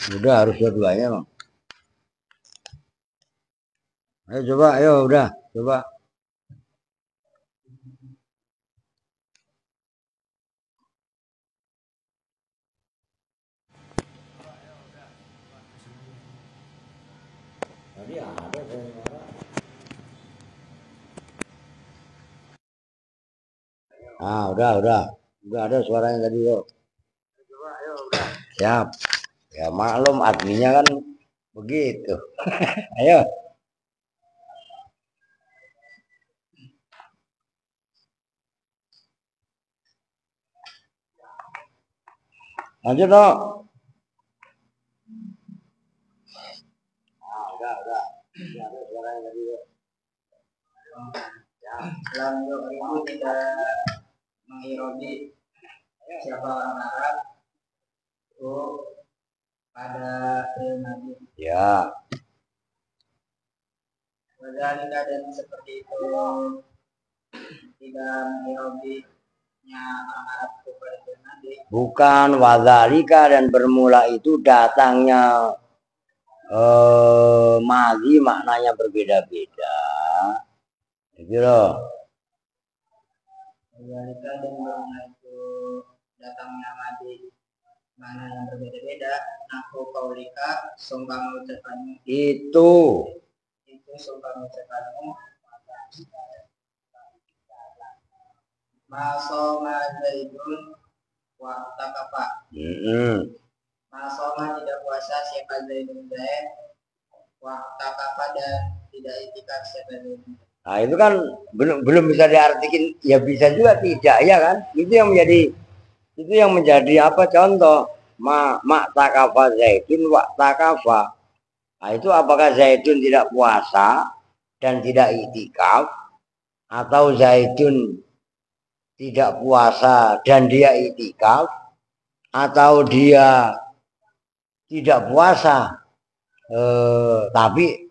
Udah harus dua-duanya, Bang. Ayo coba, ayo udah, coba. Tadi ada suara. Ah, udah. Udah ada suaranya tadi, yuk. Coba, ayo udah. Siap. Ya maklum adminnya kan begitu. Ayo. Lanjut, dong. Ah, udah. Udah ada suaranya tadi, yuk. Dalam itu tidak mengirobi siapa orang Arab itu pada Nabi. Ya. Wadhalika dan seperti itu tidak mengirobinya orang Arab kepada Nabi. Bukan wadhalika dan bermula itu datangnya madhi maknanya berbeda-beda. Gitu loh. Wadhalika dan bermula itu datangnya madhi mana yang berbeda-beda. Aku kaulika sumpah mengucapkanmu Itu sumpah mengucapkanmu masoma zaidun wa takafa. Masoma tidak puasa siapa zaidun zaid wa takafa dan tidak itikaf siapa zaidun. Nah itu kan belum bisa diartikan, ya bisa juga tidak, ya kan? Itu yang menjadi apa contoh mak takafa zaitun wa takafa. Nah itu apakah zaitun tidak puasa dan tidak itikaf, atau zaitun tidak puasa dan dia itikaf, atau dia tidak puasa tapi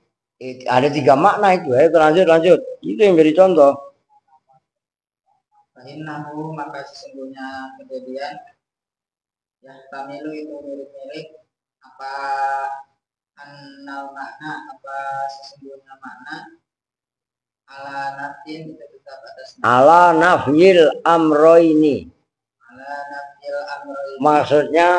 ada tiga makna itu. Ayo lanjut. Itu yang jadi contoh. Fa'innahu maka sesungguhnya kejadian ya tamilu itu mirip-mirip apa annal makna apa sesungguhnya makna ala nafin itu tetap atas ala nafyil amroini. ala nafil amroini Maksudnya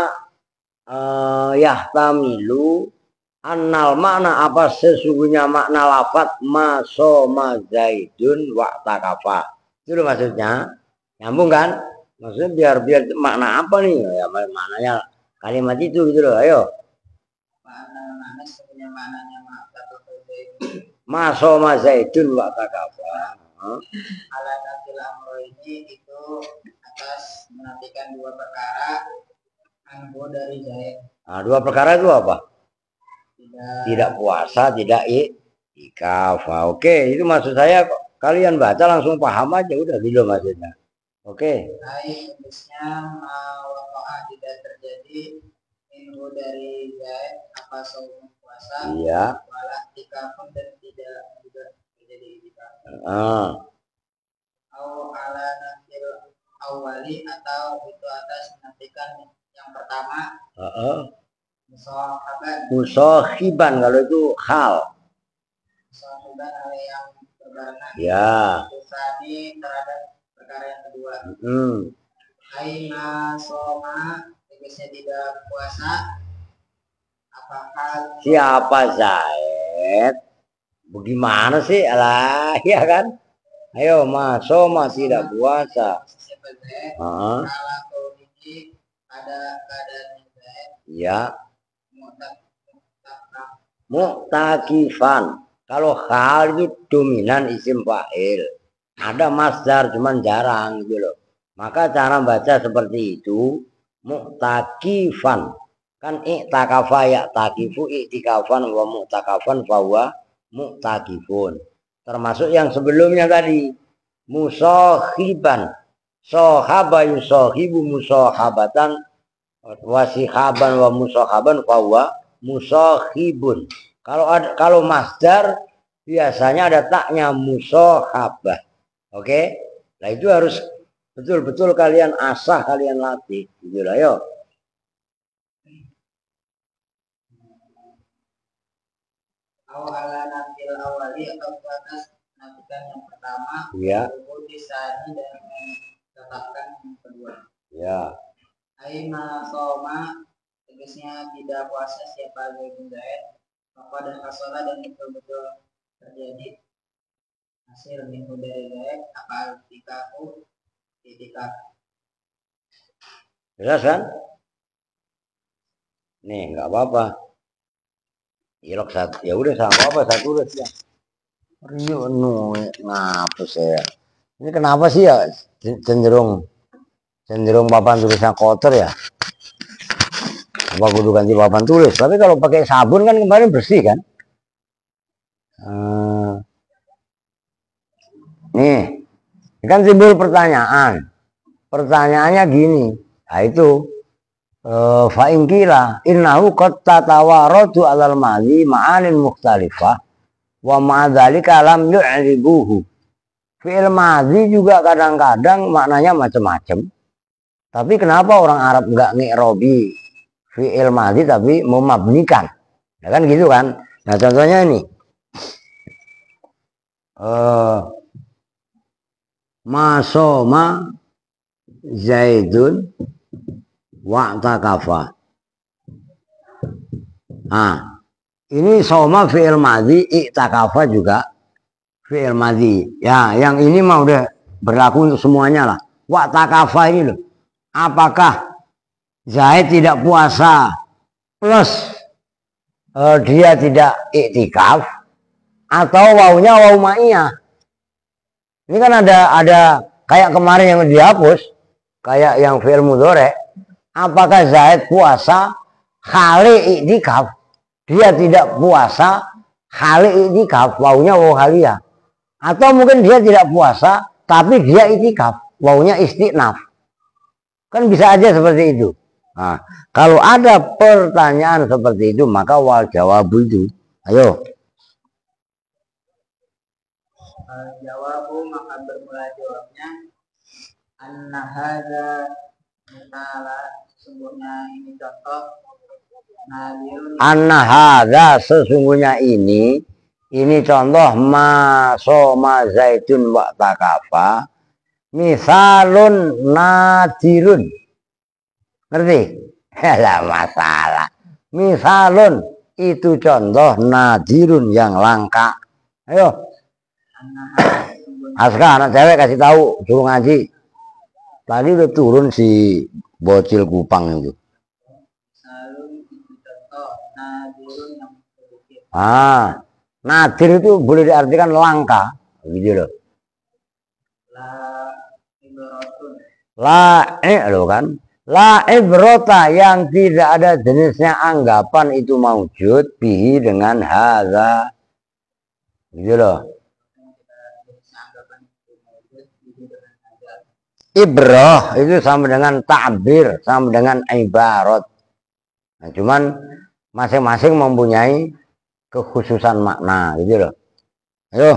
yahtamilu annal makna apa sesungguhnya makna lafat masoma zaidun wa takafa. Itu loh maksudnya. Nyambung kan? Maksudnya biar makna apa nih? Ya maknanya kalimat itu gitu loh. Ayo. makna sesungguhnya maknanya Masoma zaidun wa takafa. ala nafil amroini itu atas menafikan dua perkara anhu dari Zaid. Nah, dua perkara itu apa? Tidak puasa, tidak itikaf. Oke, itu maksud saya. Kalian baca langsung paham aja, udah gitu maksudnya. Oke. Hai, tulisnya mawakoa tidak terjadi minggu dari Zaid apa saum puasa. Iya. Walah tikafun dan tidak juga terjadi itikaf. Au ala nafil awali atau itu atas menantikan yang pertama. Musohiban kalau itu hal. Musohiban hal yang berbarengan. Ya. Usani terhadap perkara yang kedua. Aina soma tegasnya tidak puasa. Apakah siapa Zaid? Bagaimana sih? Alah, ya kan? Ayo mas, soma tidak puasa. Siapa Zaid? Kalau ini ada keadaan Zaid. Ya. Mu'takifan. Kalau hal itu dominan isim fa'il. Ada masdar cuman jarang gitu loh. Maka cara baca seperti itu, mu'takifan. Kan i'takafa ya takifu i'tikafan wa mu'takafan fawa mu'takifun. Termasuk yang sebelumnya tadi, musohiban. Sohaba yusohibu musohabatan wasihaban wa musohaban fawa musohibun. Kalau masdar biasanya ada taknya musohabah. Oke? Nah itu harus betul-betul kalian asah, kalian latih. Gitu lah, yuk. Au ala nafil awali atau ke atas nafikan yang pertama. Ya. Disani dan menetapkan yang kedua. Ya. Aima soma tegasnya tidak puasa siapa Zaid bin Zaid. Maka dan kasola dan betul-betul terjadi hasil minggu dari Zaid akal tikaku itikaf. Jelas kan? Nih nggak apa-apa. Ilok satu. Ya udah sama apa satu udah ya. Rio ngapa saya? Ini kenapa sih ya cenderung papan tulisnya kotor ya? Apa kudu ganti papan tulis? Tapi kalau pakai sabun kan kemarin bersih kan? Nih, ini kan timbul pertanyaan. Pertanyaannya gini, nah itu fa'ingkila innahu qad tatawaradu alal madhi ma'anin mukhtalifah wa ma'adzalika lam yu'ribuhu. Fi'il madhi juga kadang-kadang maknanya macam-macam. Tapi kenapa orang Arab nggak ngi'robi fi'il madhi tapi memabnikan? Ya kan gitu kan? Nah contohnya ini. Masoma Zaidun wa'takafa. Nah, ini soma fi'il madhi, i'takafa juga fi'il madhi. Ya, yang ini mah udah berlaku untuk semuanya lah. Wa'takafa ini loh. Apakah Zaid tidak puasa plus dia tidak i'tikaf atau wawunya wawu ma'iyah? Ini kan ada kayak kemarin yang dihapus, kayak yang fi'il mudhari. Apakah Zaid puasa khali i'tikaf? Dia tidak puasa khali i'tikaf, wawunya wawu haliyah. Atau mungkin dia tidak puasa tapi dia i'tikaf, wawunya istiqnaf. Kan bisa aja seperti itu. Nah, kalau ada pertanyaan seperti itu maka wal jawab itu. Ayo. Jawabu maka bermula jawabnya anna hadza misala sesungguhnya ini contoh nadirun Anna hadza sesungguhnya ini contoh masoma zaitun wa takafa misalun nadirun. Ngerti? Lah masalah. Misalun itu contoh nadirun yang langka. Ayo. Aska anak cewek kasih tahu suruh ngaji. Tadi udah turun si bocil Kupang itu. Nadir itu boleh diartikan langka, gitu loh. Loh kan? La ibrota yang tidak ada jenisnya anggapan itu maujud bihi dengan hadza. Gitu loh. Ibroh itu sama dengan ta'bir, sama dengan ibarat. Nah, cuman masing-masing mempunyai kekhususan makna, gitu loh. Ayo.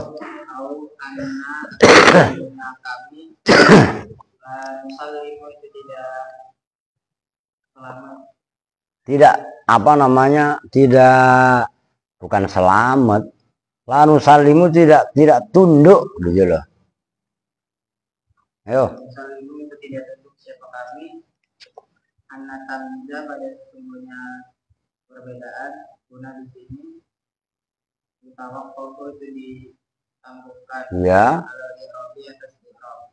Tidak apa namanya? Tidak, bukan selamat. Lanu salimu tidak tunduk, gitu loh. Ayo. Salimu itu tidak tunduk siapa kami. Anak tamza pada sesungguhnya perbedaan guna di sini tawakal itu ditangguhkan ya kalau di robi atas di rob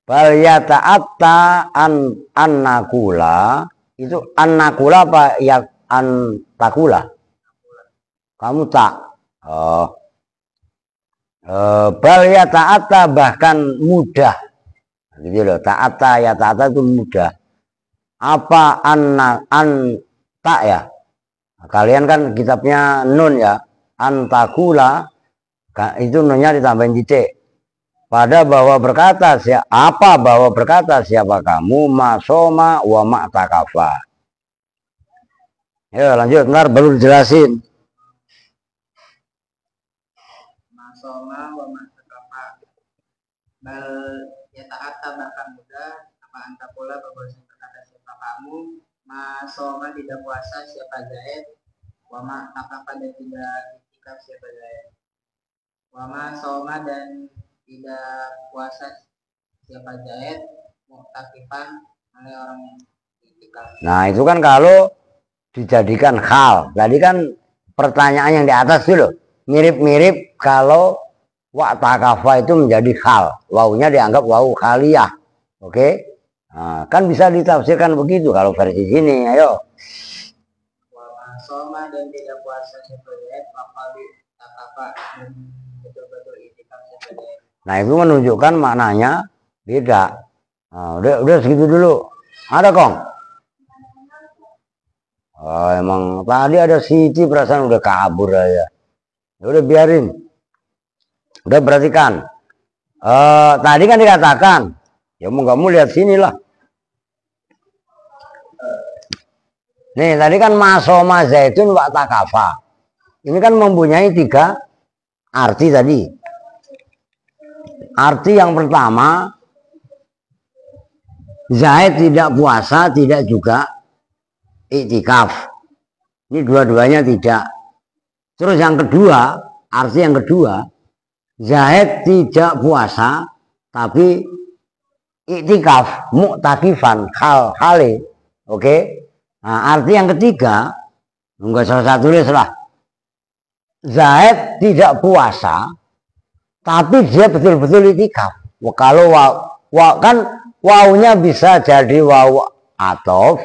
bal yata'atta an nakula itu an nakula apa ya an takula kamu tak bal yata'atta bahkan mudah gitu loh. Ta'atta ya ta'atta itu mudah. Apa an tak ya? Kalian kan kitabnya nun ya. Antakula itu nunnya ditambahin titik. Pada bahwa berkata siapa bahwa berkata siapa kamu masoma wa ma'takafa. Ya lanjut, ntar baru dijelasin. Masoma wa ma'takafa. Bal ya ta'ata bahkan mudah apa antakola bahwa berkata siapa kamu Ma soma tidak puasa siapa Zaid. Wama takafa dan tidak itikaf siapa Zaid. Wama soma dan tidak puasa siapa Zaid. Muktakifan oleh orang yang itikaf. Nah itu kan kalau dijadikan hal. Tadi kan pertanyaan yang di atas itu loh, mirip-mirip kalau wa'takafa itu menjadi hal. Wawunya dianggap wawu khaliyah. Oke? Nah, kan bisa ditafsirkan begitu kalau versi sini. Ayo. Wama soma dan tidak puasa siapa Zaid. Maka takafa dan betul-betul itikaf siapa Zaid. Nah itu menunjukkan maknanya beda. Nah, udah segitu dulu. Ada Kong? Oh, emang tadi ada Siti perasaan udah kabur aja. Udah biarin. Udah perhatikan. Tadi kan dikatakan, ya mau nggak mau lihat sini lah. Nih tadi kan masoma zaitun wa takafa. Ini kan mempunyai 3 arti tadi. Arti yang pertama, Zaid tidak puasa, tidak juga iktikaf. Ini dua-duanya tidak. Terus yang kedua, arti yang kedua, Zaid tidak puasa, tapi iktikaf, muktakifan, hal-hale. Oke. Nah, arti yang ketiga, enggak usah tulis lah. Zaid tidak puasa, tapi dia betul-betul iktikaf. Kalau kan wawunya bisa jadi wawu atof.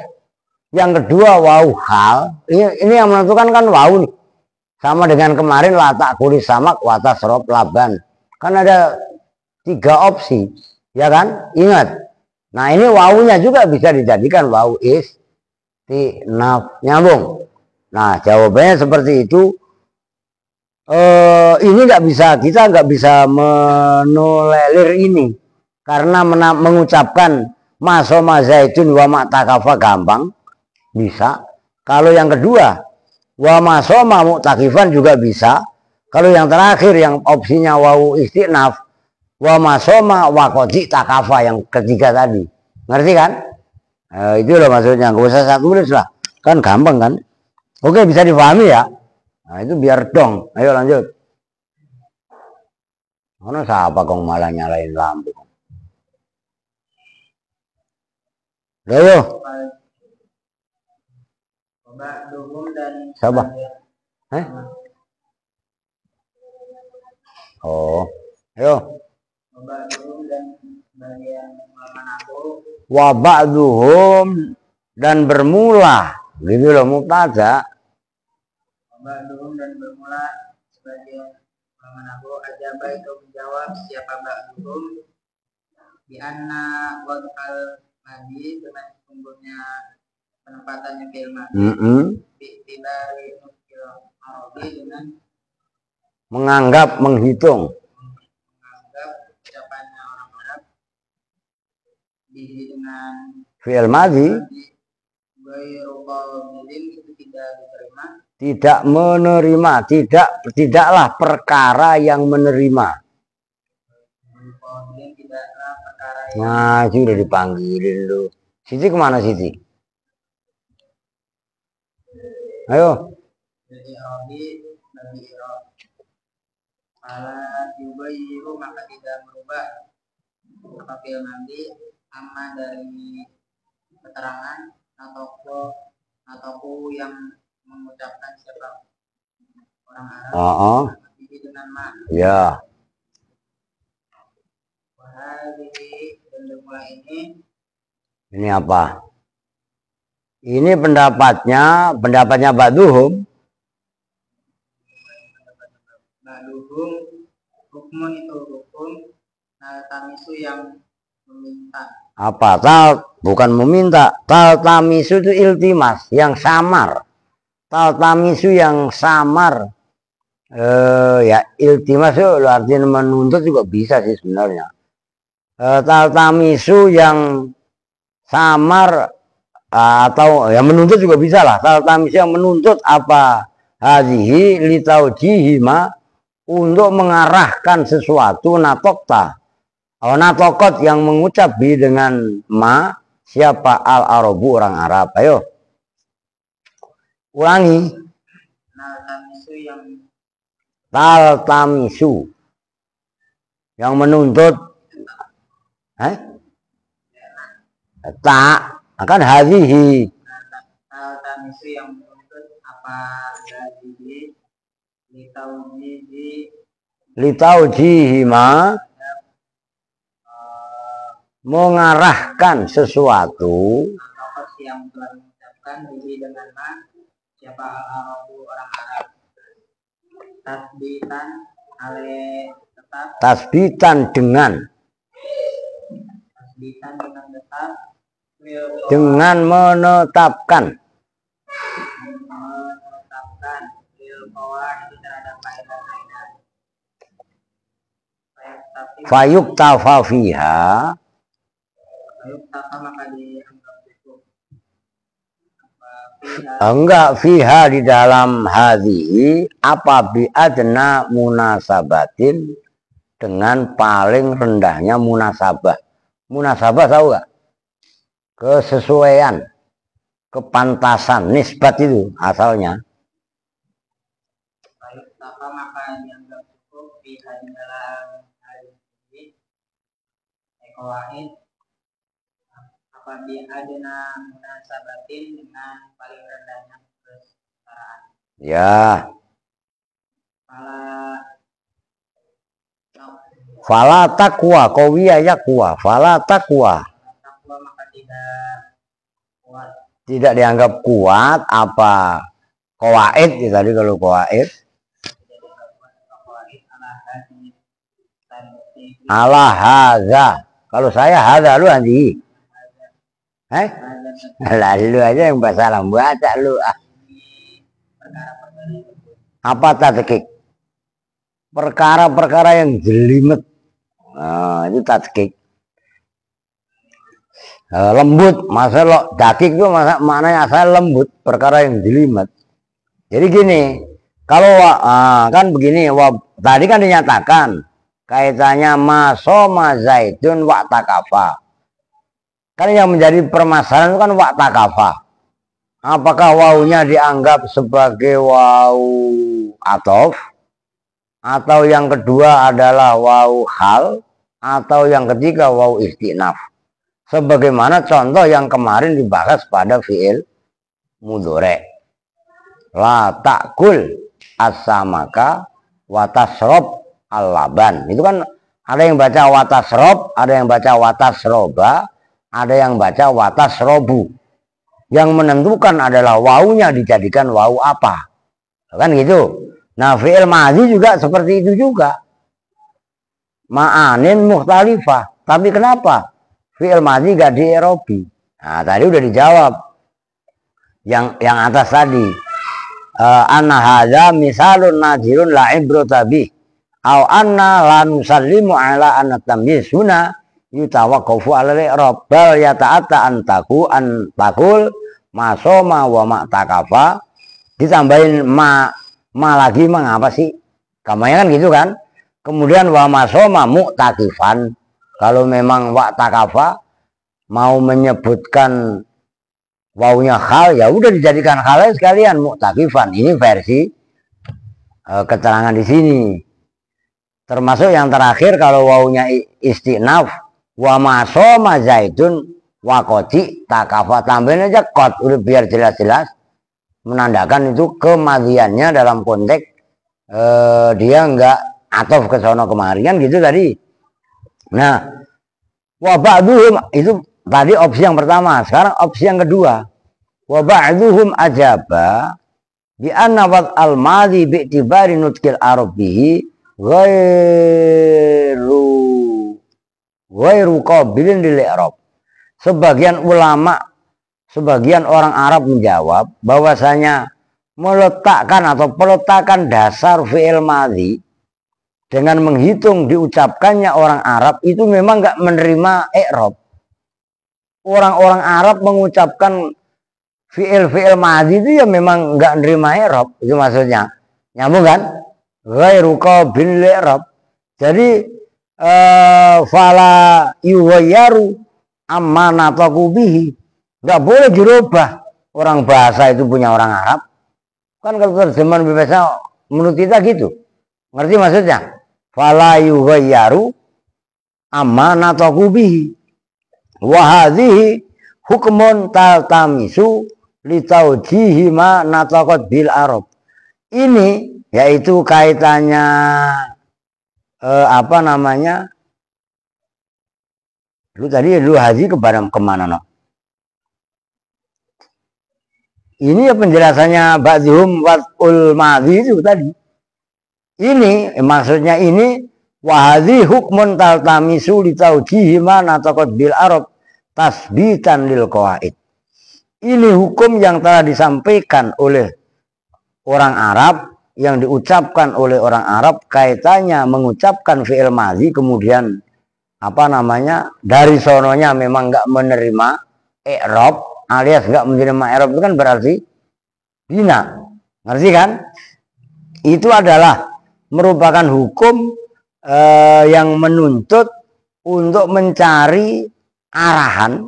Yang kedua wawu hal. Ini yang menentukan kan wawu nih. Sama dengan kemarin latak kulis samak watas rob laban. Kan ada 3 opsi, ya kan? Ingat. Nah ini wawunya juga bisa dijadikan wawu istinaf, nyambung. Nah jawabannya seperti itu. Ini kita nggak bisa menulelir ini karena mengucapkan masoma zaitun wa ma'takafa gampang bisa. Kalau yang kedua wa masoma mu'takifan juga bisa. Kalau yang terakhir yang opsinya wawu istinaf wa masoma wa qadi takafa yang ketiga tadi, ngerti kan? Itu loh maksudnya, nggak usah satu tulis lah, kan gampang kan? Oke, bisa dipahami ya. Nah itu biar dong. Ayo lanjut. Mana siapa kong malah nyalain lampu? Ayo. Siapa? Oh, ayo. Wa ba'duhum dan bermula, gitu loh mubtada. Ba'duhum dan bermula sebagian mengaku ajaba itu menjawab siapa ba'duhum di anna wadhal madi dengan sesungguhnya penempatannya fi'il madi bi'tibari nukil arabi dengan menganggap, menganggap ucapannya orang Arab dengan fi'il madi ghairu qabilin itu tidak diterima, tidak menerima, tidaklah perkara yang menerima. Nah, itu udah dipanggilin lu. Siti kemana Siti? Ayo. Jadi bagi ala yubayyiru maka tidak merubah apabila nanti amma dari keterangan atau yang mengucapkan siapa orang Arab dengan ma. Ya. Dan bermula ini apa? Ini pendapatnya Ba'duhum. Ba'duhum hukum itu hukum tamisu yang meminta. Apa? Bukan meminta. Tamisu itu iltimas, yang samar. Tamisu yang samar. Ya iltimas itu artinya menuntut juga bisa sih sebenarnya. Tamisu yang samar atau yang menuntut juga bisa lah. Tamisu yang menuntut apa? Hadhihi litaujihima, untuk mengarahkan sesuatu natokta. Natokot yang mengucap dengan ma Siapa al-arabu orang Arab? Ayo. Ulangi. Naltamisu yang Taltamisu. Yang menuntut. Tak. Akan hadhihi. naltamisu yang menuntut apa hadhihi Litaujihima. Mengarahkan sesuatu. atau yang telah mengucapkan diri dengan siapa al-arabu orang Arab tasbitan tetap Tasbitan dengan tetap dengan menetapkan itu terhadap kaidah-kaidah fayuktafa fiha. maka dianggap cukup Enggak fiha di dalam hadhihi apa biadna munasabatin dengan paling rendahnya munasabah. Munasabah tahu gak? Kesesuaian, kepantasan, nisbat itu asalnya. maka dianggap cukup fiha di dalam hadhihi ekoahid apa biadna munasabatin dengan paling rendahnya kesetaraan. Ya. Fala Fala taqwa qawiya yaqwa. Fala taqwa. maka tidak kuat. Tidak dianggap kuat apa qawaid ya tadi kalau qawaid. Ala hadza. Kalau saya hadza lu nanti. Lalu aja yang bahasa Arab baca lu. Apa tadqiq? Perkara-perkara yang jelimet. Nah, itu tadqiq. Lembut, masalah dakik itu maknanya asal lembut, perkara yang jelimet. Jadi gini, kalau kan begini, tadi kan dinyatakan kaitannya masoma zaidun wa takafa. Kan yang menjadi permasalahan itu kan wa takafa. Apakah wawunya dianggap sebagai wawu atof, atau yang kedua adalah wawu hal, atau yang ketiga wawu istinaf. Sebagaimana contoh yang kemarin dibahas pada fi'il mudhari. La ta'kul as-samaka wa tasrob al-laban. Itu kan ada yang baca wa tasrob, ada yang baca wa tasroba, ada yang baca wa tasrobu. Yang menentukan adalah wawunya dijadikan wawu apa. Kan gitu. Nah, fi'il madhi juga seperti itu juga. Ma'anin mukhtalifah. Tapi kenapa fi'il madhi gak di-i'robi? Nah, tadi udah dijawab. Yang atas tadi. Anna hadza misalun nadirun la ibrata bih. Au anna la nusallimu ala anna tamyiz huna yutawaqqafu ala al-i'rab bal yata'atta an takul masoma wa ma takafa. Ditambahin ma lagi mengapa sih? Kamanya kan gitu kan. Kemudian wa masoma mu'takifan. Kalau memang wa takafa mau menyebutkan wawunya hal, ya udah dijadikan halnya sekalian mu'takifan. Ini versi keterangan di sini. Termasuk yang terakhir kalau wawunya istinaf wa masoma zaidun wa qoti takafa, tambahin aja qot udah biar jelas-jelas menandakan itu kemadhiannya dalam konteks dia enggak atof ke sono kemari kan gitu tadi. Nah, wa ba'duhum itu tadi opsi yang pertama, sekarang opsi yang kedua. Wa ba'duhum ajaba bi anna wad al madhi bi i'tibari nutqil arabihi ghairu qabilin lil i'rab. Sebagian ulama, sebagian orang Arab menjawab bahwasanya meletakkan atau peletakan dasar fi'il madhi dengan menghitung diucapkannya orang Arab itu memang nggak menerima i'rab. Orang-orang Arab mengucapkan fi'il madhi itu ya memang nggak menerima i'rab, itu maksudnya. Nyambung kan? Ghairu qabil i'rab. Jadi fala yughayyaru amanataku bihi. Nggak boleh dirubah. Orang bahasa itu punya orang Arab. Kan kalau terjemahan bebasnya menurut kita gitu. Ngerti maksudnya? Fala yughayyaru amanataku bihi. Wa hadhihi hukmun taltamisu litaujihi ma nataqat bil Arab. Ini yaitu kaitannya apa namanya? Lu tadi lu haji kemana no? Ini ya penjelasannya ba'dhum wat'ul madhi itu tadi. Ini maksudnya ini wahadhi hukmun taltamisu litaujihi ma nataqat bil Arab tasbitan lil qawaid. Ini hukum yang telah disampaikan oleh orang Arab, yang diucapkan oleh orang Arab, kaitannya mengucapkan fi'il madhi kemudian apa namanya dari sononya memang nggak menerima i'rab alias nggak menerima i'rab itu kan berarti bina, ngerti kan? Itu adalah merupakan hukum yang menuntut untuk mencari arahan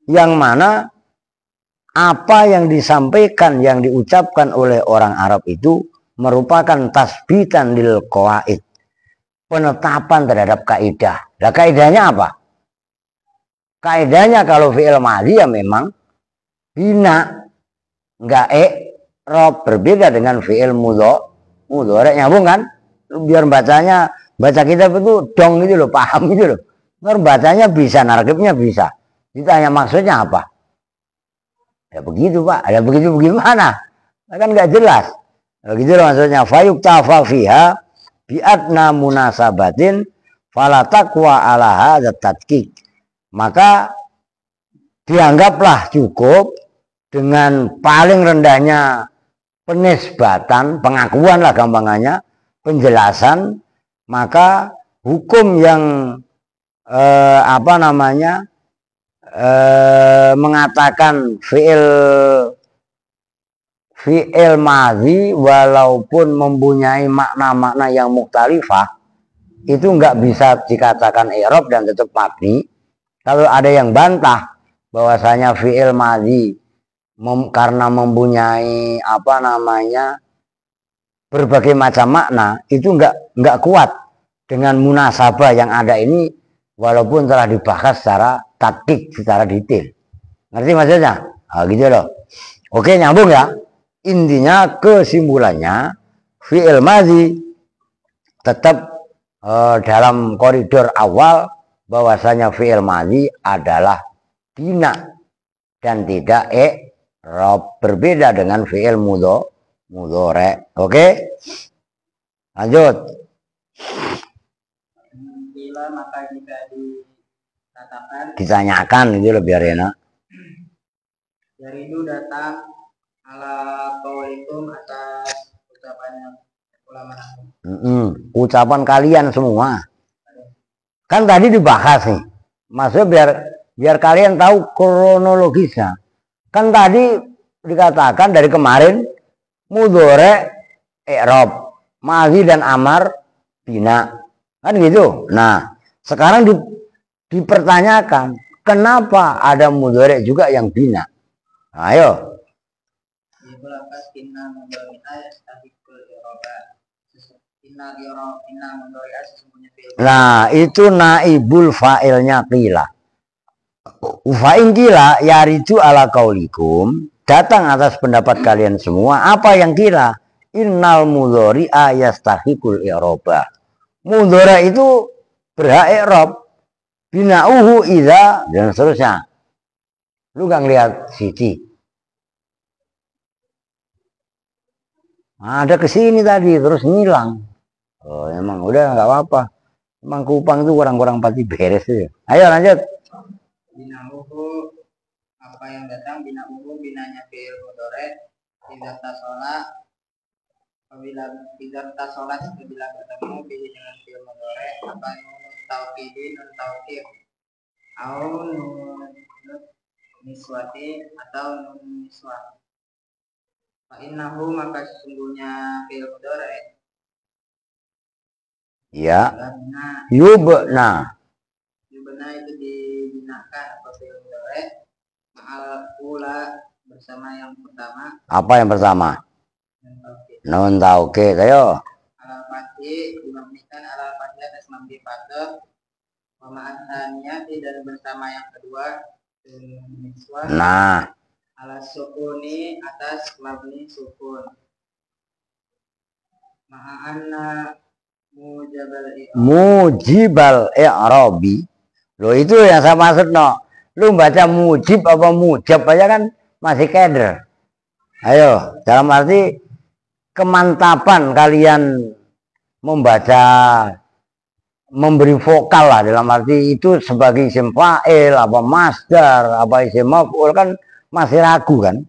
yang mana apa yang disampaikan, yang diucapkan oleh orang Arab itu merupakan tasbitan lil qawaid, penetapan terhadap kaidah. Nah, kaidahnya apa? Kaidahnya kalau fi'il madhi ya memang bina, enggak i'rab, berbeda dengan fi'il mudhari. Nyambung kan? Biar bacanya, baca kitab itu dong gitu loh, paham gitu loh. Biar bacanya bisa, narkibnya bisa. Ditanya maksudnya apa? Ya begitu Pak, ada begitu bagaimana? Kan nggak jelas. Begitu loh maksudnya. Fayuk tafa fiha bi'adna munasabatin fala taqwa ala hadza tadqiq. Maka dianggaplah cukup dengan paling rendahnya penisbatan, pengakuan lah gampangannya, penjelasan, maka hukum yang apa namanya mengatakan fi'il madhi walaupun mempunyai makna-makna yang mukhtalifah itu nggak bisa dikatakan i'rab dan tetap mabni. Kalau ada yang bantah bahwasanya fi'il madhi karena mempunyai apa namanya berbagai macam makna itu nggak kuat dengan munasabah yang ada ini walaupun telah dibahas secara taktik, secara detail. Ngerti maksudnya? Nah, gitu loh. Oke, nyambung ya. Intinya kesimpulannya fi'il madhi tetap dalam koridor awal bahwasanya fi'il madhi adalah bina dan tidak i'rab, berbeda dengan fi'il mudhari. Oke? Lanjut. Bila maka jika dikatakan Ditanyakan itu lebih enak. Yaridu datang ala qaulikum atas ucapannya ulama. Ucapan kalian semua. Kan tadi dibahas nih. Maksudnya biar kalian tahu kronologisnya. Kan tadi dikatakan dari kemarin mudhari i'rab, madhi dan amar bina. Kan gitu. Nah, sekarang dipertanyakan, kenapa ada mudhari juga yang bina? Ayo. Nah, itu naibul fa'ilnya qila. Fa'in qila yaridu ala qaulikum, datang atas pendapat kalian semua. Apa yang qila? Innal mudhari'a yastahiqul i'raba. Mudhari itu berhak i'rab. Bina'uhu idza dan seterusnya. Lu gak ngeliat Siti? Ada kesini tadi terus ngilang. Oh, emang udah nggak apa-apa. Emang Kupang itu kurang-kurang pasti beres ya. Ayo lanjut. Bina'uhu apa yang datang bina'uhu binanya fi'il mudhari idza tasala apabila bertemu pilih dengan fi'il mudhari apa nun taukidin nun taukid au nun niswati atau nun niswah. Fa innahu maka sesungguhnya fi'il mudhari ya yubna Buna itu dibinakan atau fi'il mudhari ma'al ula bersama yang pertama. Apa yang pertama? Nun taukid. Ayo. Alal fathi dimabnikan alal fathi atas mabni fathah. Wa ma'at thaniyati dan bersama yang kedua. Nah, ala sukuni atas mabni sukun. Ma'anna mujibal i'rabi. Loh itu yang saya maksud no. Lu baca mujib apa mujab aja kan masih keder. Ayo, dalam arti kemantapan kalian membaca, memberi vokal lah, dalam arti itu sebagai isim fa'il, apa masdar, apa isim maf'ul kan masih ragu kan.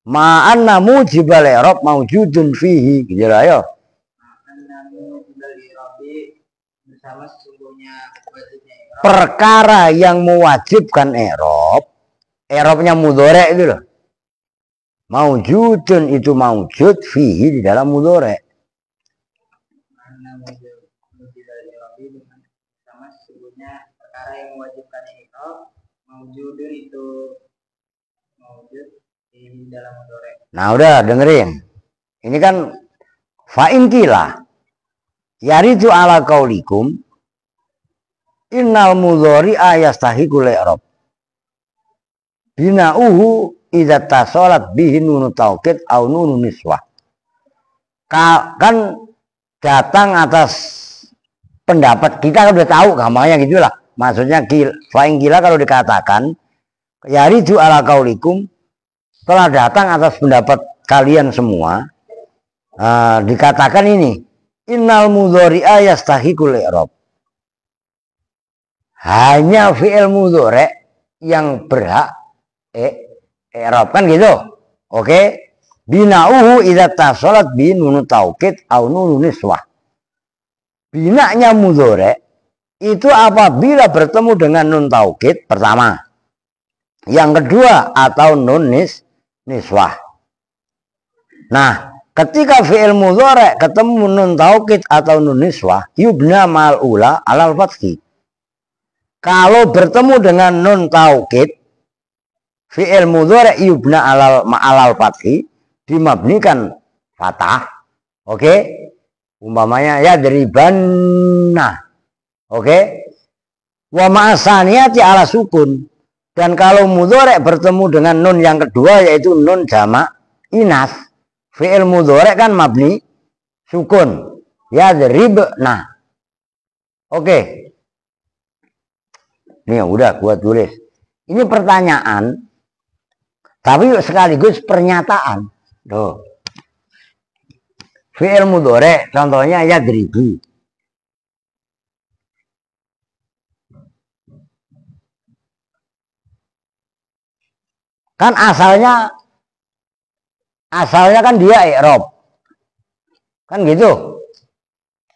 Ma'anna mujibal i'rab maujudun fihi gitu lah. Ayo. Bersama sesungguhnya wajibnya i'rab. Perkara yang mewajibkan i'rab, i'rabnya mudhari itu loh. Maujudun itu maujud fihi di dalam mudhari. Sama sesungguhnya perkara yang mewajibkan i'rab maujudun itu maujud di dalam mudhari. Nah udah dengerin. Ini kan fa'inkilah yaridu ala qaulikum innal mudhari ayastahiqul i'rab bina'uhu idza tasalat bihi nunu taukid au nunu niswah. Kan datang atas pendapat kita kan udah tahu gampangnya gitulah. Maksudnya fa'in kila kalau dikatakan yaridu ala qaulikum telah datang atas pendapat kalian semua, dikatakan ini innal mudhari'a yastahiqul i'rab. Hanya fi'il mudhari yang berhak i'rab kan gitu. Oke. Bina'uhu idza tasalat bi nunu taukid au nunu niswah. Binanya mudhari itu apabila bertemu dengan nun taukid pertama. Yang kedua atau nun niswah. Nah, ketika fi'il mudhari ketemu nun taukid atau nun niswah, yubna mal ula alal fathi. Kalau bertemu dengan nun taukid, fi'il mudhari yubna alal fathi, dimabnikan fathah. Oke? Umpamanya ya deribanna. Oke? Wa ma'asaniyati ala sukun. Dan kalau mudhari bertemu dengan nun yang kedua yaitu nun jamak inas, fi'il mudhari kan mabni sukun. Ya deribna. Oke. Nih udah gua tulis. Ini pertanyaan tapi sekaligus pernyataan. Tuh. Fi'il mudhari contohnya ya deribu. Kan asalnya kan dia i'rab. Kan gitu.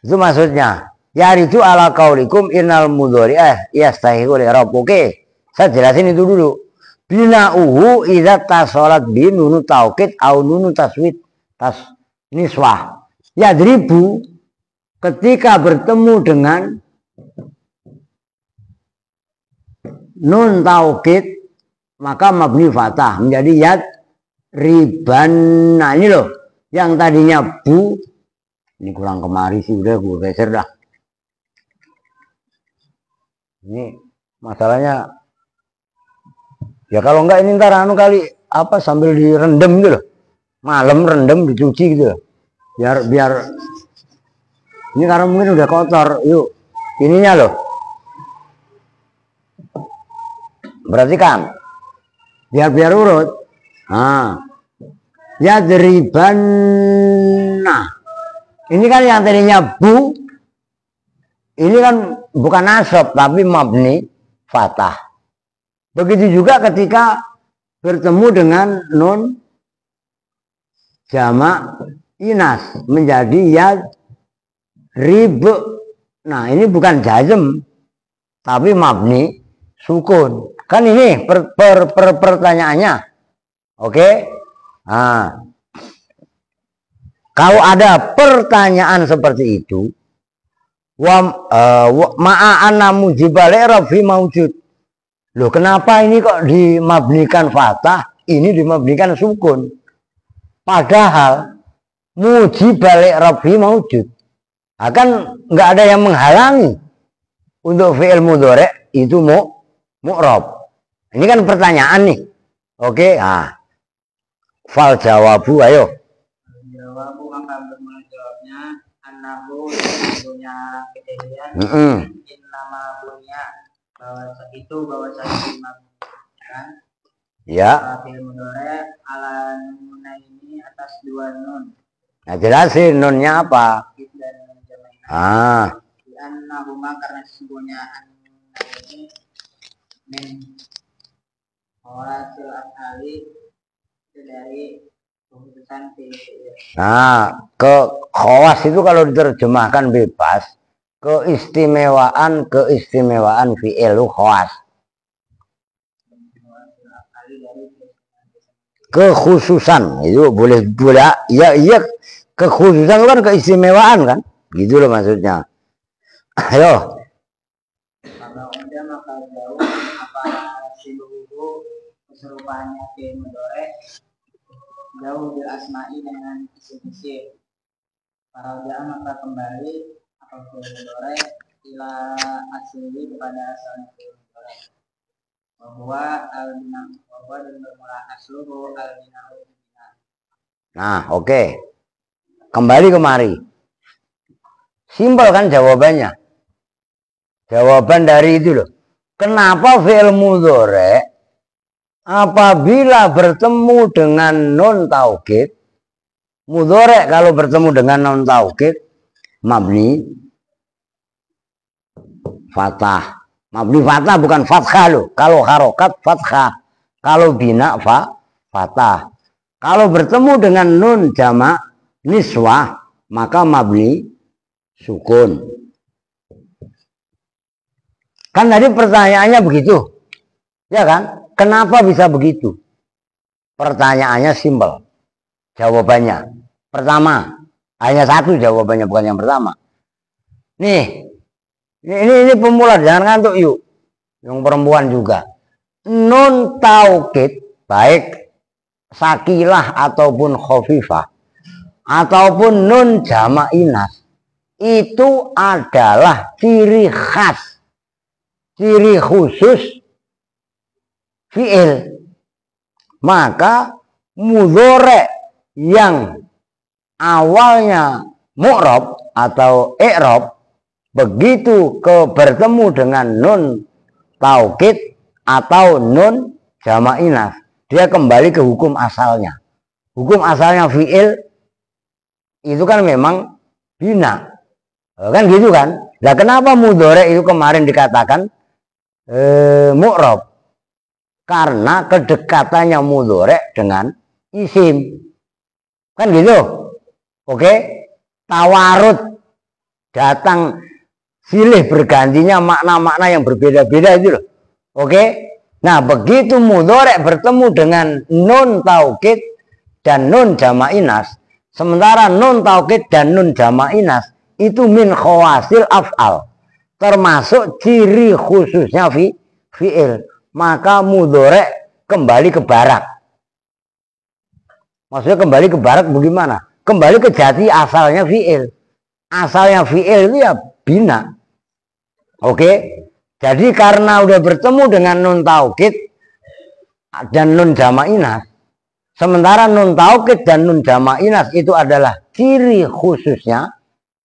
Itu maksudnya. Yaridu ala qaulikum innal mudhari'ah yastahiqul i'rab. Oke. Saya jelasin itu dulu. Bina'uhu idza tasalat bi nunu taukid au nunu taswid niswah. Yadribu ketika bertemu dengan nun taukid maka mabni fathah menjadi yad riban. Nah ini loh yang tadinya bu, ini kurang kemari sih, udah gue geser dah. Ini masalahnya ya kalau enggak ini ntar anu kali apa sambil direndam gitu loh, malam rendam dicuci gitu loh, biar ini karena mungkin udah kotor. Yuk ininya loh, berarti kan biar urut. Nah, ya deriban. Nah, ini kan yang tadinya bu, ini kan bukan nasab tapi mabni fathah. Begitu juga ketika bertemu dengan nun jamak inas menjadi ya rib. Nah, ini bukan jazm tapi mabni sukun. Kan ini pertanyaannya. Oke. Nah, kalau ada pertanyaan seperti itu, Ma'a anna mujibal i'rab fi maujud. Loh, kenapa ini kok dimabnikan fathah, ini dimabnikan sukun? Padahal mujibal i'rab fi maujud. Akan nggak ada yang menghalangi untuk fi'il mudhari itu mu'rab. Ini kan pertanyaan nih. Oke, fal jawabu, ayo. Jawabu maka bermula jawabnya annahu punya kejadian nama punya bahwa itu dimabnikan Ya. fi'il mudhari ala nunna ini atas dua nun. Nah, jelasin nunnya apa? Dan jamaah. Annahuma karena sesungguhnya ini min hasil asali dari keputusan fi'il. Nah, ke khawas itu kalau diterjemahkan bebas, keistimewaan fi'il khawas. Kekhususan itu boleh ya, iya, kekhususan kan keistimewaan kan, gitu loh maksudnya. Ayo. Kemudian maka jauh apa siluhu keserupaannya fi'il mudhari jauh bil asma'i dengan isim-isim. Para maka kembali apa fi'il mudhari ila asli kepada asalnya fi'il mudhari. Bahwa al-bina bahwa dan bermula asluhu al-bina. Nah, oke. Kembali kemari. Simpel kan jawabannya. Jawaban dari itu loh. Kenapa fi'il mudhari apabila bertemu dengan nun taukid, mudhari kalau bertemu dengan nun taukid mabni fathah. Mabni fathah bukan fathah loh. Kalau harokat fathah, kalau bina fathah. Kalau bertemu dengan nun jamak niswah maka mabni sukun. Kan tadi pertanyaannya begitu, ya kan? Kenapa bisa begitu? Pertanyaannya simpel, jawabannya. Pertama, hanya satu jawabannya, bukan yang pertama. Nih, ini pemula, jangan ngantuk yuk. Yang perempuan juga. Nun taukid, baik sakilah ataupun khofifah, ataupun nun jamak inas, itu adalah ciri khas, ciri khusus fi'il. Maka mudhari yang awalnya mu'rab atau i'rab begitu bertemu dengan nun taukid atau nun jamak inas, dia kembali ke hukum asalnya. Hukum asalnya fi'il itu kan memang bina, kan gitu kan? Nah, kenapa mudhari itu kemarin dikatakan mu'rab? Karena kedekatannya mudhari dengan isim, kan gitu. Oke, tawarud, datang silih bergantinya makna-makna yang berbeda-beda itu loh. Oke, nah begitu mudhari bertemu dengan nun taukid dan nun jamak inas, sementara nun taukid dan nun jamak inas itu min khawasil af'al, termasuk ciri khususnya fi'il, maka mudhari kembali ke barak. Maksudnya kembali ke barak bagaimana? Kembali ke jati asalnya fi'il. Asalnya fi'il itu ya bina. Oke, jadi karena udah bertemu dengan nun taukid dan nun jamak inas, sementara nun taukid dan nun jamak inas itu adalah ciri khususnya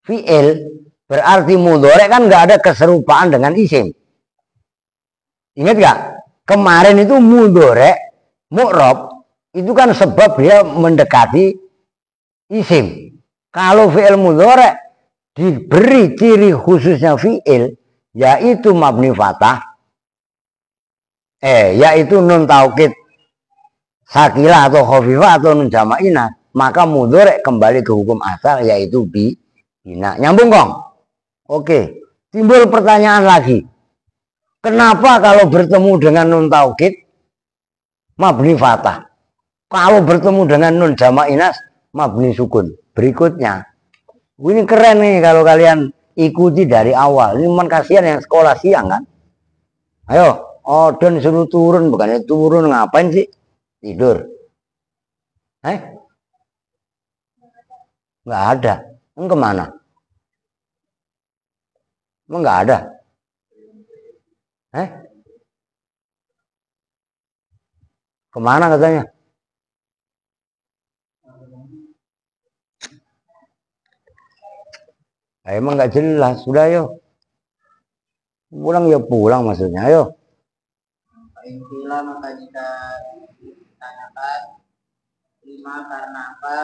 fi'il, berarti mudhari kan nggak ada keserupaan dengan isim. Ingat gak? Kemarin itu mudhari mu'rab itu kan sebab dia mendekati isim. Kalau fi'il mudhari diberi ciri khususnya fi'il, yaitu mabni fathah, yaitu nun taukid sakilah atau khafifah atau nun jamak inas, maka mudhari kembali ke hukum asal yaitu bina. Nyambung kong? Oke, timbul pertanyaan lagi. Kenapa kalau bertemu dengan nun taukid mabni fathah, kalau bertemu dengan nun jamak inas mabni sukun? Berikutnya, ini keren nih kalau kalian ikuti dari awal. Ini memang kasihan yang sekolah siang kan. Ayo, dan suruh turun, bukannya turun ngapain sih? Tidur. Nggak ada. Kemana? Emang nggak ada? Kemana katanya? Emang nggak jelas. Sudah ayo. Pulang ya pulang maksudnya. Ayo. Intilah maka jika ditanyakan 5 karena apa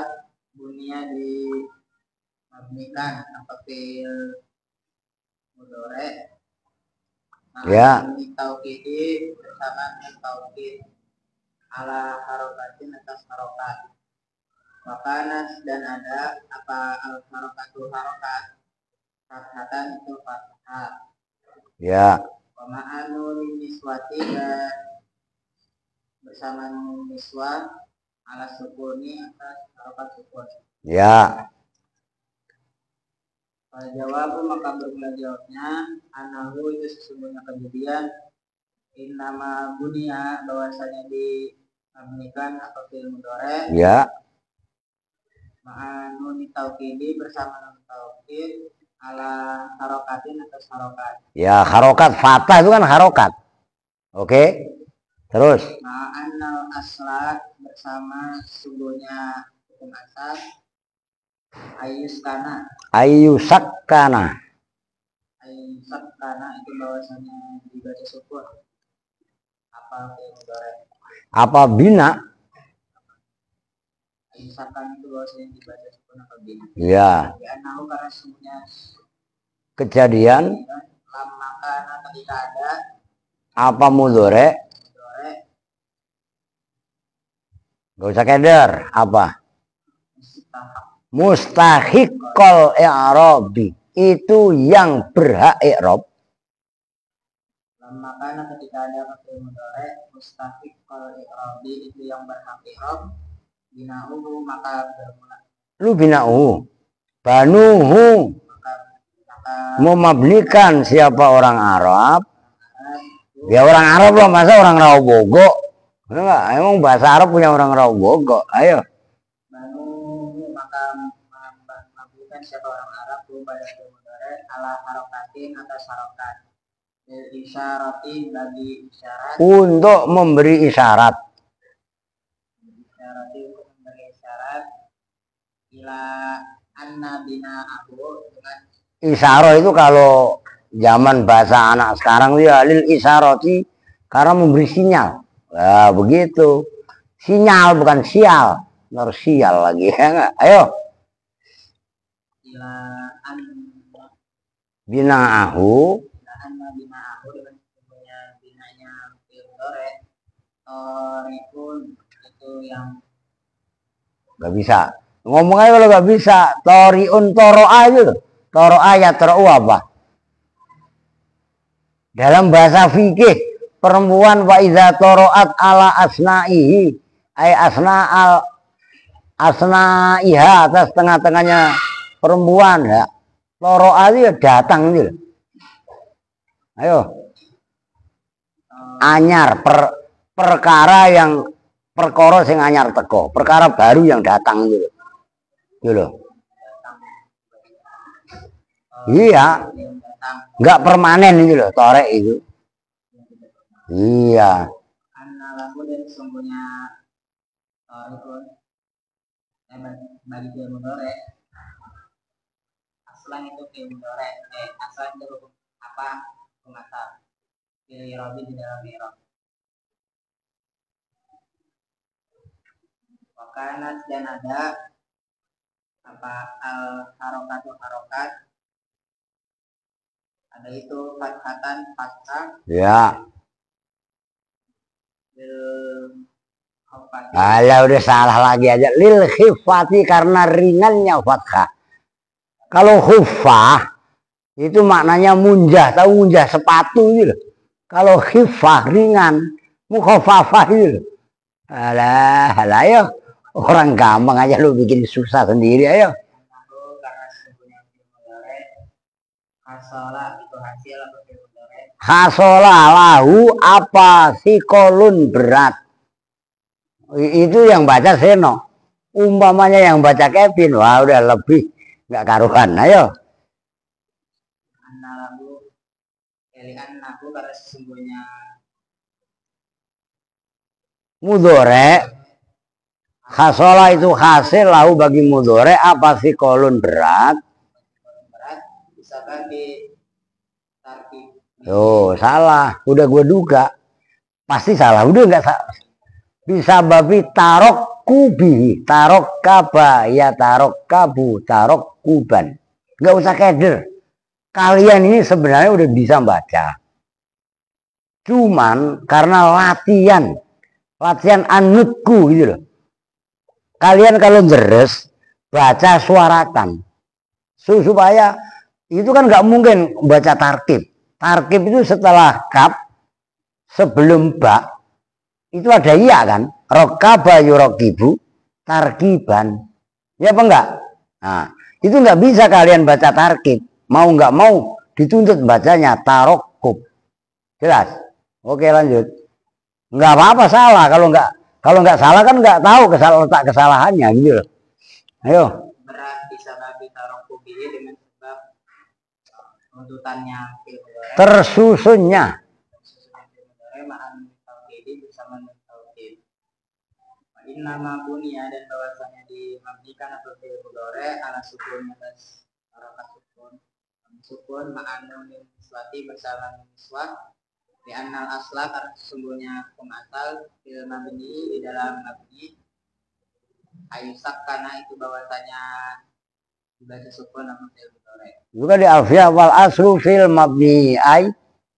bunyinya dimabnikan apa fil mudhari Ya. Taukidi bersama taukid ala harokatin atas harokat. Makanas dan ada apa al harokatul harokat fathatan itu fathah. Ya. Pema'anu niswati dan bersama niswa ala sukuni atas harokat sukun. Ya. Kalau jawab maka berulang jawabnya anahu itu sesungguhnya kejadian innama bunia bahwasanya dimabnikan atau fil mudhari Ya. ma'anu taukidi bersama nun taukid ala harokatin atau harokat. Ya, harokat fathah itu kan harokat. Oke. Terus Ma'anal aslat bersama sungguhnya hukum asal ayuskana itu bahwasanya dibaca sukun apa fil mudhari apa bina? ayusakan itu bahwasanya dibaca sukun apa bina. Ya. Karena sungguhnya Kejadian lam makana ketika ada apa mudhari? Gak usah keder. Apa? Mustahiqol i'rabi. Itu yang berhak i'rab. Lam makana ketika ada fil mudhari mustahiqol i'rabi itu yang berhak i'rab binahu maka bermula. Lu bina'u. Banuhu. Memabnikan siapa orang Arab? Ya orang Arab loh, masa orang Rawobogo? Enggak, emang bahasa Arab punya orang Rawobogo. Ayo. Banuhu maka memabnikan siapa orang Arab pada fil mudhari ala harokatin atas harokat. Isyaratin bagi isyarat. Untuk memberi isyarat. Memberi isyarat ila anna bina'ahu dengan Isyarah itu kalau zaman bahasa anak sekarang ya lil isyarati karena memberi sinyal. Nah, begitu. Sinyal bukan sial. Nor sial lagi ya enggak? Ayo. Ila an Bina'ahu anna bina'ahu dengan sebenarnya binanya fil mudhari torikun itu yang nggak bisa. Ngomong aja kalau nggak bisa. Toriun toro'a itu. Toro'a ya toro'u apa? Dalam bahasa fikih perempuan wa iza toro'at ala asna'ihi ay asna'iha atas tengah-tengahnya perempuan ya. Toro'a itu ya datang gitu. Ayo. Anyar perkara yang perkara sing anyar teko, perkara baru yang datang gitu. Gitu. Iya. Enggak permanen itu loh, torek itu. Iya. anna lahu dan sesungguhnya torikun bagi fil mudhari aslan itu fil mudhari aslan itu hukum apa hukum asal fil i'rabi di dalam i'rab. Wakanat dan ada apa al harokatu harokat ada itu fathatan fathah Ya. lil khafati Alah udah salah lagi aja. Lil khifati karena ringannya fathah. Kalau khufah itu maknanya munjah, tahu munjah sepatu gitu. Kalau khifah ringan, mukhafafah gitu. Alah, ayo. Orang gampang aja lu bikin susah sendiri ayo. karena sesungguhnya fil mudhari hasola itu hasil atau fi'il mudhari. Hasola lahu apa sikolun berat. Itu yang baca Seno. Umpamanya yang baca Kevin, wah udah lebih nggak karuan. Ayo. Anna lahu annahu karena sesungguhnya Mudore. Hasola itu hasil lahu bagi mudore apa sikolun berat. berat bisa kan di tarkib. Oh salah, udah gue duga pasti salah, udah nggak salah. Bisa babi tarok kubi, tarok kaba, ya tarok kabu, tarok kuban. Nggak usah keder. Kalian ini sebenarnya udah bisa baca. Cuman karena latihan anutku gitu loh. Kalian kalau deres baca suarakan supaya itu kan nggak mungkin baca tarkib. Tarkib itu setelah kap sebelum ba itu ada iya kan, rokaba yurokibu tarkiban, ya apa enggak? Nah itu nggak bisa kalian baca tarkib, mau nggak mau dituntut bacanya tarokub. Jelas? Oke lanjut. Nggak apa-apa salah, kalau nggak salah kan nggak tahu letak kesalahannya gitu loh. Ayo. Berat bisa babi tarok kubihi dengan sebab tuntutannya Tersusunnya. Nama bunia dan bahwasanya dimabdikan atau fi'il mudhari ala sukun atas harakat sukun ma'anun niswati bersama niswah di annal asla karena sesungguhnya hukum asal fil mabni di dalam mabni ayusak karena itu bahwasanya dibaca sukun atau fi'il mudhari. Juga di alfiah wal aslu fil mabni ay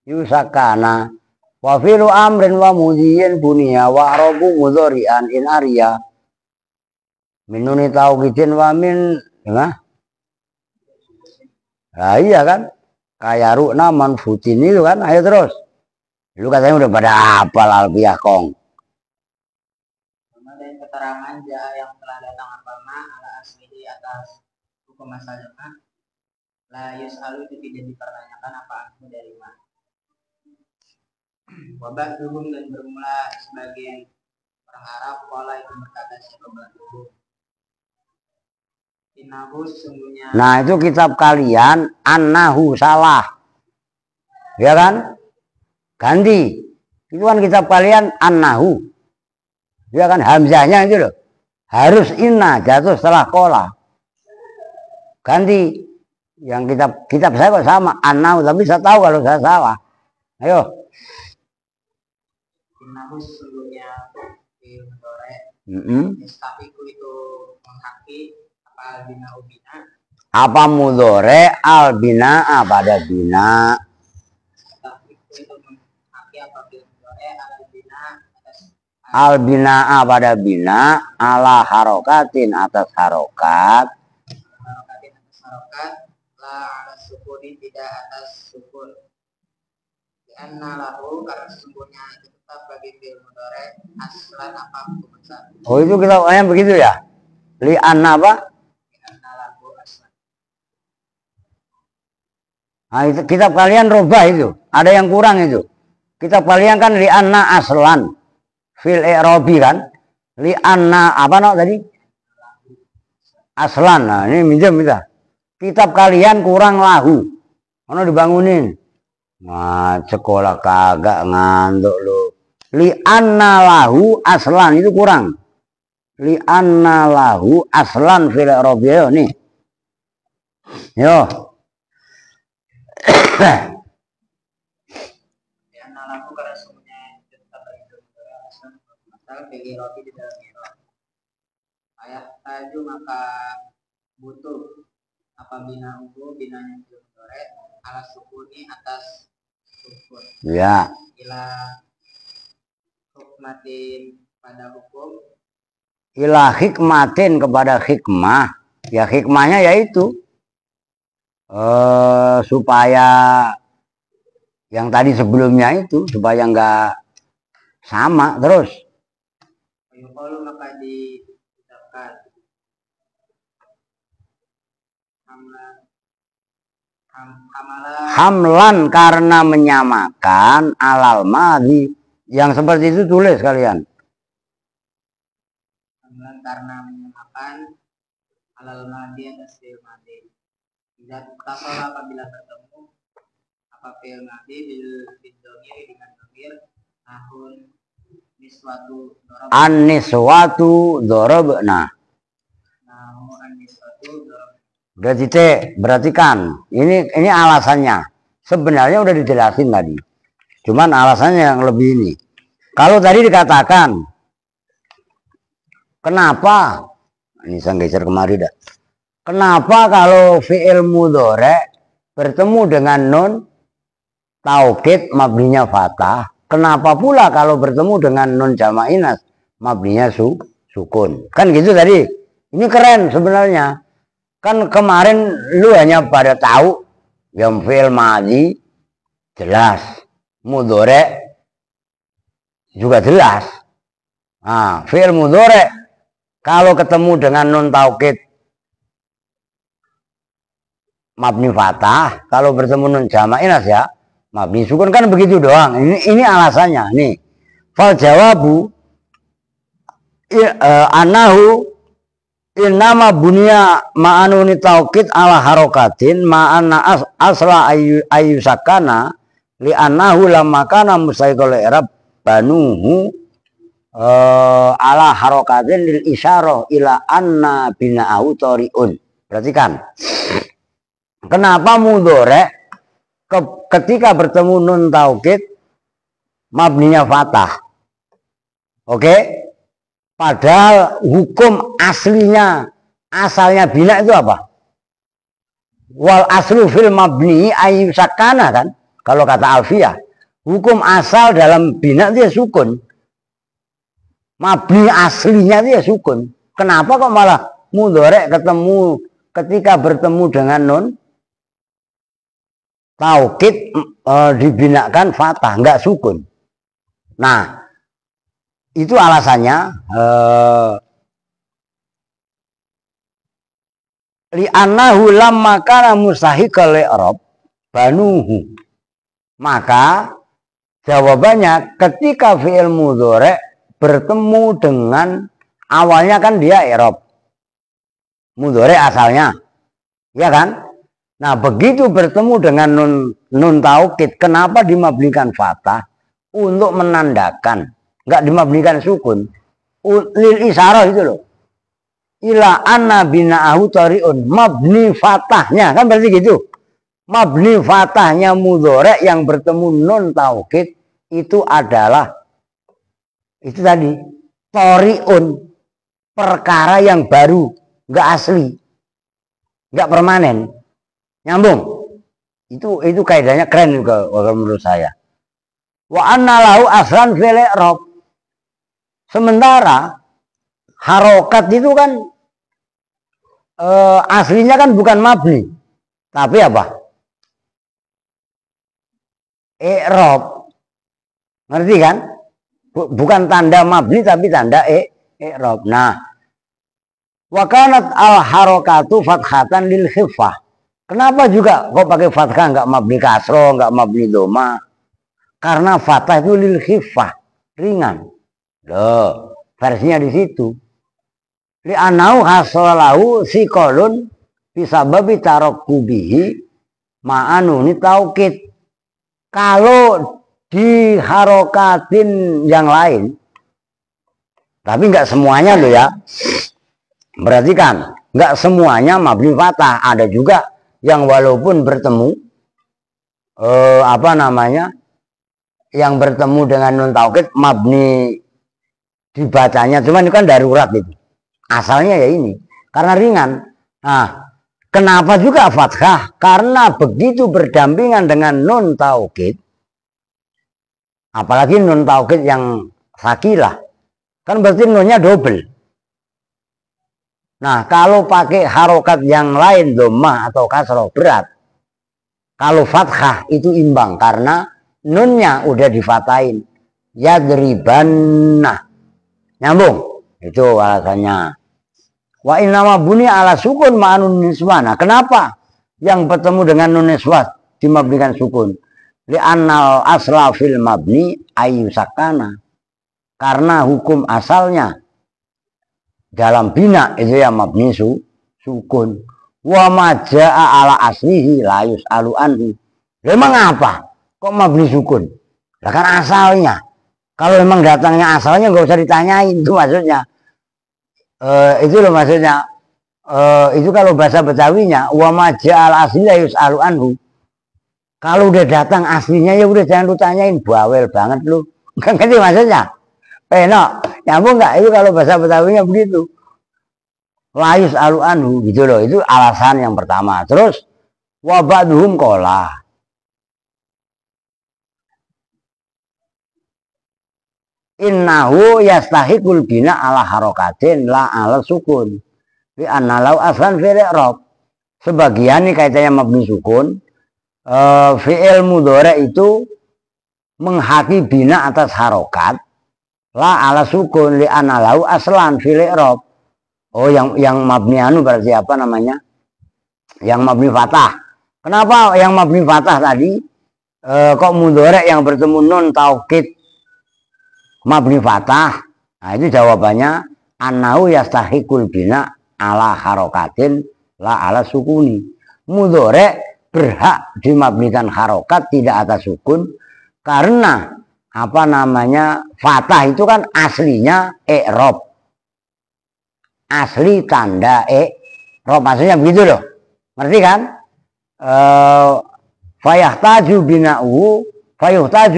yusakana wa fi'lu amrin wa mujiyin bunia wa arabu mudhari'an in arya minuni tauqidin wa min nah iya kan kayak rukna manfutin itu kan. Ayo terus, lu katanya udah pada hafal alfiah kong. Kemudian keterangan jaa yang telah datang apama ala aslihi atas hukum asalnya la yus'alu itu tidak dipertanyakan apa aku dari mana. Wabah dulu dan bermula sebagian orang Arab pola itu berkata siapa dulu. Innahu sesungguhnya. Nah itu kitab kalian annahu salah, ya kan? Ganti. Itu kan kitab kalian annahu, ya kan? Hamzahnya itu loh harus inna jatuh setelah kola. Ganti. Yang kitab saya kok sama annahu, tapi saya tahu kalau saya salah. Ayo. Innahu sesungguhnya fi'il mudhari yastahiqu itu menghaki apa albina ubina apa mudhari albina pada bina yastahiqu itu menghaki apa fi'il mudhari albina pada bina ala harokatin atas harokat la ala sukuni tidak atas sukun anna lahu karena sesungguhnya itu tetap bagi fi'il mudhari aslan apa hukum asal. Oh itu kita yang begitu ya, li anna apa? Anna lahu aslan. Nah itu kitab kalian robah itu, ada yang kurang itu. Kitab kalian kan li anna aslan fil i'rabi kan, li anna apa no tadi aslan. Nah ini minjem kita, kitab kalian kurang lahu, mana dibangunin. Nah, sekolah kagak ngantuk lu. Li anna lahu aslan itu kurang. Li anna lahu aslan fil i'rabi nih. Yo. Li anna lahu karena sesungguhnya tetap bagi aslan asal bagi roti di dalam i'rab. Ayat taju maka butuh apa bina binanya fi'il mudhari ala sukuni atas sukun. Ya. Ila hukmatin pada hukum. Ila hikmatin kepada hikmah. Ya hikmahnya yaitu supaya yang tadi sebelumnya itu supaya enggak sama terus. Yuqalu maka diucapkan Hamalan Hamlan karena menyamakan alal madhi. Yang seperti itu tulis kalian. karena menyamakan alal madi atas fi'il madi. Tidak tasola apabila bertemu apa fi'il madi bil domir dengan domir tahun niswatu dorob. An-niswatu dorobna. Nahu an-niswatu dorob. Berarti kan ini alasannya. Sebenarnya udah dijelasin tadi. Cuman alasannya yang lebih ini. Kalau tadi dikatakan kenapa? Ini saya geser kemari dah. Kenapa kalau fi'il mudhari bertemu dengan nun taukid mabninya fathah? Kenapa pula kalau bertemu dengan nun jamak inas mabninya sukun? Kan gitu tadi. Ini keren sebenarnya. Kan kemarin lu hanya pada tahu yang fi'il madhi jelas, mudhari juga jelas. Nah, fi'il mudhari kalau ketemu dengan nun taukid mabni fathah, kalau bertemu nun jamak inas ya mabni sukun, kan begitu doang. Ini alasannya nih. Fal jawabu anahu innama bunya ma'anuni taukid ala harokatin ma'ana asla ayyusakana li anahu lamma kana musaikol i'rab banuhu ala harokatin lil isyarah ila anna bina'ahu tari'un. Perhatikan. Kenapa mudhari ketika bertemu nun taukid mabninya fathah? Oke? Padahal hukum aslinya, asalnya bina itu apa? Wal aslu fil mabni ayyusakana kan? Kalau kata Alfiyah, hukum asal dalam bina itu ya sukun. Mabni aslinya itu ya sukun. Kenapa kok malah mudhari ketemu ketika bertemu dengan nun taukid dibinakan fathah, enggak sukun. Nah, itu alasannya li'annahu lamma kana mustahiqal i'rab banuhu. Maka jawabannya ketika fi'il mudhari bertemu dengan awalnya kan dia i'rab. Mudhari asalnya. Ya kan? Nah, begitu bertemu dengan nun taukid, kenapa dimabnikan fathah? Untuk menandakan, enggak dimabnikan sukun. Lil isyarah itu loh. Ila anna bina'ahu tari'un. Mabni fathahnya, kan berarti gitu. Mabni fathahnya mudhari yang bertemu nun taukid itu adalah itu tadi tari'un, perkara yang baru, enggak asli, enggak permanen. Nyambung. Itu kaidahnya keren juga menurut saya. Wa anna lahu aslan fil i'rab. Sementara harokat itu kan aslinya kan bukan mabni, tapi apa? I'rab. Ngerti kan? Bukan tanda mabni tapi tanda i'rab. Nah, wa kanat al harokatu fathatan lil khifah. Kenapa juga kok pakai fathah, enggak mabni kasro, enggak mabni doma? Karena fathah itu lil khifah, ringan. Loh, versinya di situ. Li anau hasalahu siqalun bisababi tarakkubihi ma'anuni taukid. Kalau diharokatin yang lain, tapi enggak semuanya loh ya. Berarti kan enggak semuanya mabni fathah, ada juga yang walaupun bertemu yang bertemu dengan nun taukid mabni dibacanya, cuman itu kan darurat itu. Asalnya ya ini karena ringan. Nah, kenapa juga fathah? Karena begitu berdampingan dengan nun taukid, apalagi nun taukid yang sakilah, kan berarti nunnya double. Nah, kalau pakai harokat yang lain, dhammah atau kasroh, berat. Kalau fathah itu imbang karena nunnya udah difatahin. Yadribanna. Nyambung. Itu alasannya. Wa innama buni ala sukun ma'anun niswana. Kenapa? yang bertemu dengan nun niswah dimabnikan sukun. Li'annal asla fil mabni ayu sakana. Karena hukum asalnya dalam bina itu ya mabni sukun. Wa maja'a ala aslihi la yus'alu anhu. Memang apa? Kok mabni sukun? Lah kan asalnya. Kalau memang datangnya asalnya nggak usah ditanyain, itu maksudnya. Itu loh maksudnya. Itu kalau bahasa Betawinya wa maja'al asli la yus'alu anhu. Kalau udah datang aslinya ya udah jangan lu tanyain, bawel banget lu. Kan gitu maksudnya. No, nyambung nggak? Itu kalau bahasa Betawinya begitu. La yus'alu anhu gitu loh. Itu alasan yang pertama. Terus wa ba'duhum qala. Innahu yastahiqul bina ala harokatin la ala sukun. Fi annalau aslan fi'il i'rab. Sebagian nih kaitannya mabni sukun. Fi'il mudhari itu menghaki bina atas harokat la ala sukun li analau aslan fil i'rab. Oh yang mabni anu berarti apa namanya? Yang mabni fathah. Kenapa yang mabni fathah tadi kok mudhari yang bertemu nun taukid mabni fathah? Nah itu jawabannya annahu yastahiqul bina ala harokatin la ala sukuni. Mudhari berhak dimabnikan harokat tidak atas sukun karena apa namanya fathah itu kan aslinya i'rab, asli tanda i'rab, maksudnya begitu loh, ngerti kan? Fayahtaju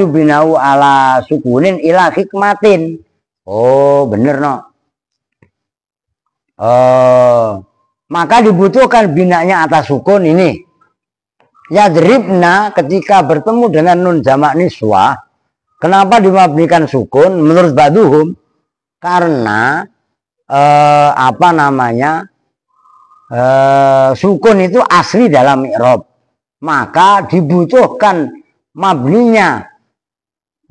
bina'u ala sukunin ila hikmatin. Oh bener no. Maka dibutuhkan binanya atas sukun ini. Yadribna ketika bertemu dengan nun jamak niswah, kenapa dimabnikan sukun menurut ba'duhum? Karena apa namanya sukun itu asli dalam i'rab, maka dibutuhkan mabninya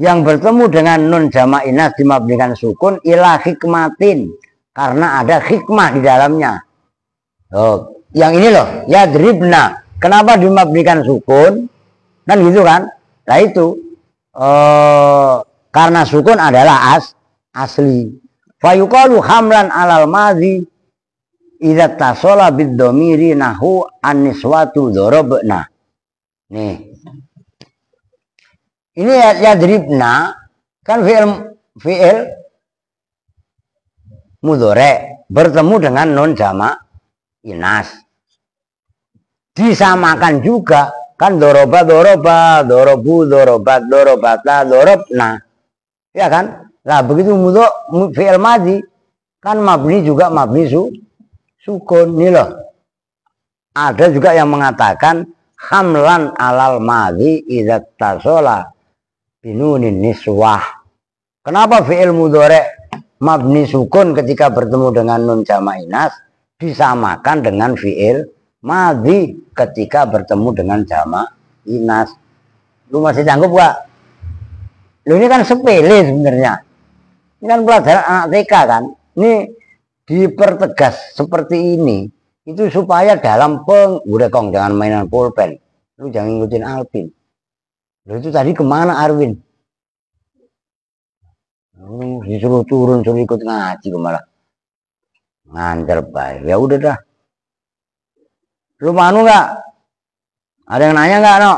yang bertemu dengan nun jamak inas dimabnikan sukun ila hikmatin, karena ada hikmah di dalamnya. Yang ini loh, yadribna. Kenapa dimabnikan sukun? Kan gitu kan? Nah itu karena sukun adalah asli. Fayuqalu hamlan alal madhi idza tasola bid dhamiri nahu an-niswatu darabna. Nih. Ini yadribna kan fi'il mudhari bertemu dengan nun jamak inas. Disamakan juga kan doroba, dorobu, dorobat, dorobata, dorobna, ya kan? Nah begitu fi'il madhi kan mabni juga mabni sukun nih loh. Ada juga yang mengatakan hamlan alal madhi idza tasola binunin niswah. Kenapa fi'il mudhari mabni sukun ketika bertemu dengan nun jamak inas disamakan dengan fi'il madhi ketika bertemu dengan jamak inas? Lu masih sanggup gak? Lu ini kan sepele sebenarnya. Ini kan pelajaran anak TK kan. Ini dipertegas seperti ini. Itu supaya dalam udah kong jangan mainan pulpen. Lu jangan ngikutin Alvin. Lu itu tadi kemana Arwin? Disuruh turun, suruh ikut ngaji malah. Ngancer baik. Ya udah dah. Lu manu nggak? Ada yang nanya nggak, no?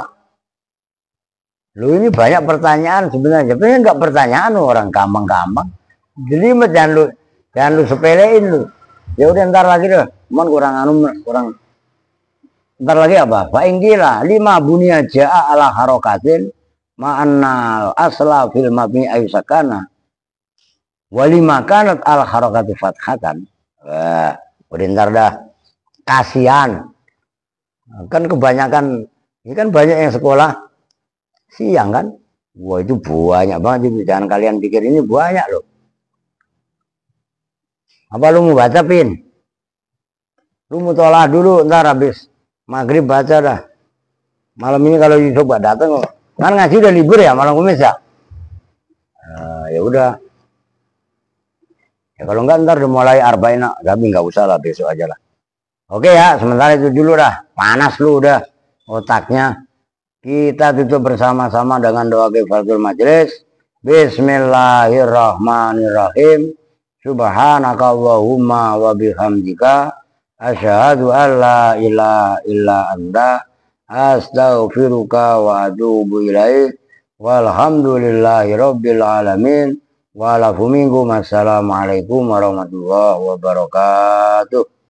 Lu ini banyak pertanyaan sebenarnya, tapi nggak pertanyaan orang gampang-gampang. Jadi jangan lu sepelein lu. Ya udah ntar lagi deh, kurang. Ntar lagi apa? Fa ingkila lima bunia ja'a ala harokatin ma'annal asla fil mabni ayyusakana walima kanat al harokatu fathatan. Wah, udah ntar dah. Kasihan. Kan kebanyakan, ini kan banyak yang sekolah siang kan. Wah itu banyak banget, jangan kalian pikir ini banyak loh. Apa lu mau baca Pin? Lu mau tolak dulu, ntar habis maghrib baca dah. Malam ini kalau Yusuf gak datang, kan ngaji udah libur ya malam Kamis ya. Ya udah. Ya kalau enggak ntar udah mulai arba'in, tapi nggak usah lah, besok aja lah. Oke ya, sementara itu dulu dah. Panas lu udah otaknya. Kita tutup bersama-sama dengan doa kifaratul majelis. Bismillahirrahmanirrahim. Subhanaka Allahumma wa bihamdika. Asyhadu an la ilaha illa anta. Astaghfiruka wa atubu ilaih. Walhamdulillahi rabbil alamin. Walafu minkum. Assalamualaikum warahmatullahi wabarakatuh.